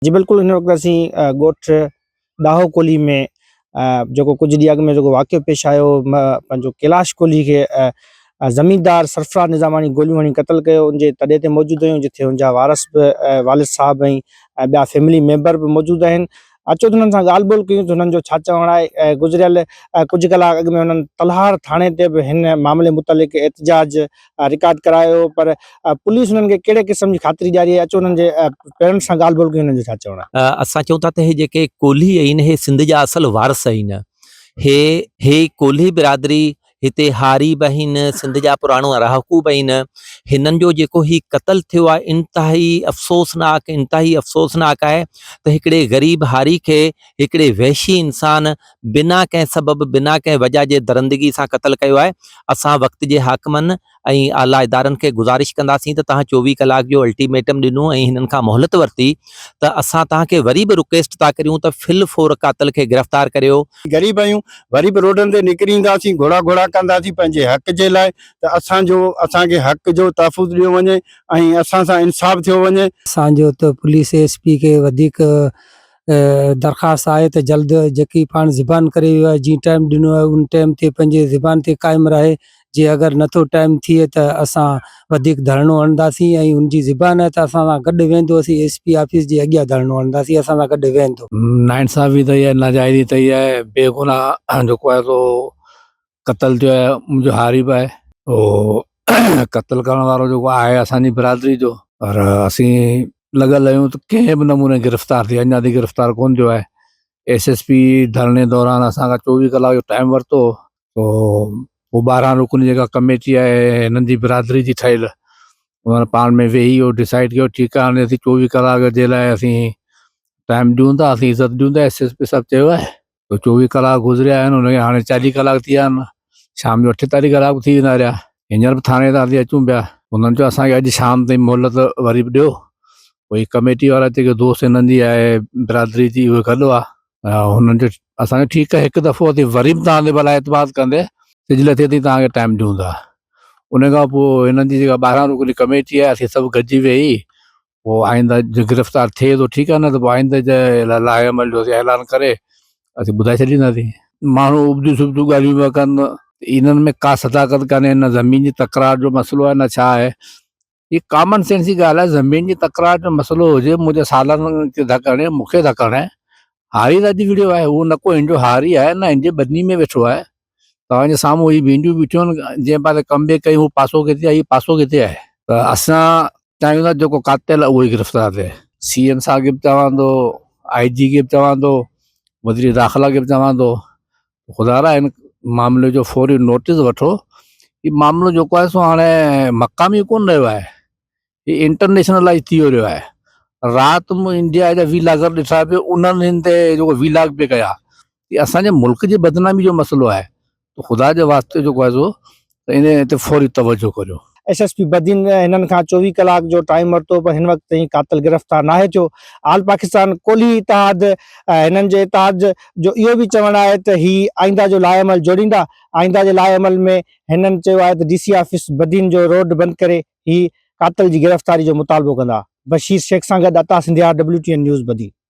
जी बिल्कुल, हिन वक़्तु असीं ॻोठ ॾाहो कोहली में जेको कुझु ॾींहं अॻु में जेको वाक़ियो पेश आयो, पंहिंजो कैलाश कोहली खे ज़मींदार सरफराज़ निज़ामाणी गोलियूं हणी क़त्ल कयो, उनजे तॾे ते मौजूदु हुयूं, जिथे हुनजा वारस बि वालिद साहब ऐं ॿिया फैमिली मेंबर बि मौजूदु आहिनि। अचो त हुननि सां ॻाल्हि ॿोल कयूं त हुननि जो छा चवणु आहे। गुज़िरियल कुझु कलाक अॻु में हुननि तलहार थाणे ते बि हिन मामले मुतालिक़ एहतिजाज रिकॉर्ड करायो, पर पुलिस हुननि खे कहिड़े क़िस्म जी ख़ातिरी ॾियारी आहे। अचो हुननि जे पेरेंट्स सां ॻाल्हि ॿोल कयूं, हुननि जो छा चवणु आहे। असां चऊं था त हे जेके कोल्ही आहिनि, हे सिंध जा असल वारस आहिनि। हे कोल्ही बिरादरी हिते हारी बि आहिनि, सिंध जा पुराणो रहाकू बि आहिनि। हिननि जो जेको ही क़त्ल थियो आहे, इंतिहाई अफ़सोसनाक आहे त हिकिड़े ग़रीब हारी खे हिकिड़े वहशी इंसान बिना कंहिं सबब, बिना कंहिं वजह जे दरंदगी सां क़त्ल कयो आहे। असां वक़्त जे हाकिमनि ऐं आला इदारनि खे गुज़ारिश कंदासीं त तव्हां 24 कलाक जो अल्टीमेटम ॾिनो ऐं हिननि खां मोहलत वरिती त असां तव्हांखे वरी बि रिक्वेस्ट था करियूं त फिल फोर कातिल खे गिरफ़्तार करियो। ग़रीब आहियूं, वरी बि रोडनि ते निकिरी ईंदासीं, घोड़ा कंदासीं पंहिंजे हक़ जे लाइ त असांखे हक़ जो तहफ़ुज़ ॾियो वञे ऐं असां सां इंसाफ़ थियो वञे। असांजो त पुलिस एसपी खे वधीक दरख़्वास्त आहे त जल्द जेकी पाण ज़बान करे वियो आहे, जीअं टाइम ॾिनो आहे उन टाइम ते पंहिंजे ज़बान ते क़ाइमु रहे। जे अगरि नथो टाइम थिए त असां वधीक धरणो हणंदासीं ऐं उनजी ज़बान आहे त असां सां गॾु वेंदोसीं। एसपी ऑफिस जे अॻियां धरणो हणंदासीं, असां सां गॾु वेंदो। नाइंसाफ़ी थी आहे, नाजाइज़ी थी आहे, बेगुनाह जेको आहे सो क़त्ल थियो आहे। मुंहिंजो हारी बि आहे, क़त्ल करण वारो जेको आहे असांजी बिरादरी जो, पर असीं लॻल आहियूं त कंहिं बि नमूने गिरफ़्तार थिए, अञा ताईं गिरफ़्तार कोन थियो आहे। एसएसपी धरणे दौरान असांखां 24 कलाक जो टाइम वरितो, पोइ 12 रुकनी जेका कमेटी आहे हिननि जी बिरादरी जी ठहियल, उन्हनि पाण में वेही डिसाइड कयो, ठीकु आहे हाणे असीं 24 कलाक जे लाइ असीं टाइम ॾियूं था, असीं इज़त ॾियूं था। एसएसपी साहब चयो आहे त 24 कलाक गुज़रिया आहिनि, हुनखे हाणे 40 कलाक थी विया आहिनि, शाम जो 48 कलाक थी वेंदा रहिया। हींअर बि थाणे था अचूं पिया, हुननि चयो असांखे अॼु शाम ताईं मोहलत वरी बि ॾियो। कोई कमेटी वारा जेके दोस्त हिननि जी आहे बिरादरी जी, उहे गॾु आहे, हुननि जो असांखे ठीकु आहे, हिकु दफ़ो असीं वरी बि तव्हां ते भला एतबार कंदे सिजल थिए थी तव्हांखे टाइम ॾियूं था। उन खां पोइ हिननि जी जेका 12 रुकनी कमेटी आहे, असीं सभु गॾिजी वेही पोइ आईंदा जो गिरफ़्तार थिए थो ठीकु आहे, न त पोइ आईंदा जे लाइ अमल जो ऐलान करे असीं ॿुधाए छॾींदासीं। माण्हू उबजू सुबजू ॻाल्हियूं पिया कनि, इन्हनि में का सदाकत कान्हे, न ज़मीन जी तकरार जो मसइलो आहे, न छा आहे। ये कॉमन सेंस जी ॻाल्हि आहे। ज़मीन जी तकरार जो मसइलो हुजे, मुंहिंजे सालनि खे धकु हणे, मूंखे धकु हणे, हारी त अॼु विड़ियो आहे, उहो न को हिनजो हारी आहे, न हिनजे बदनी में वेठो आहे। तव्हांजे साम्हूं ही भिंडियूं बीठियूं आहिनि, जंहिं पासे कमबे कई हू पासो किथे आहे, हीउ पासो किथे आहे। त असां चाहियूं था जेको कातिल आहे उहो ई गिरफ़्तार थिए। सीएम साहब खे बि चवां थो, आईजी खे बि चवां थो, वज़ीर दाख़िला खे बि चवां थो, ख़ुदा हिन मामले जो फौरी नोटिस वठो। हीउ मामिलो जेको आहे सो हाणे मक़ामी कोन रहियो आहे, हीउ इंटरनेशनलाइज़ थी रहियो आहे। राति में इंडिया जा वीलागर ॾिठा पियो, उन्हनि हिन ते जेको वीलाग पे कया, हीउ असांजे मुल्क जी बदनामी जो मसइलो आहे। त ख़ुदा जे वास्ते जेको आहे सो इन ते फौरी तवजो करियो। एसएसपी बदीन हिननि खां 24 कलाक जो टाइम वरितो, पर हिन वक़्त ताईं कातिल गिरफ़्तार नाहे थियो। आल पाकिस्तान कोहली इतिहाद हिननि जे इतिहाद जो इहो बि चवणु आहे त ही आईंदा जो लाइअमल जोड़ींदा। आईंदा जे लाइअमल में हिननि चयो आहे त डीसी ऑफिस बदीन जो रोड बंदि करे ही कातिल जी गिरफ़्तारी जो मुतालबो कंदा। बशीर शेख सां गॾु अता सिंधिया, WTN न्यूज़ बदी।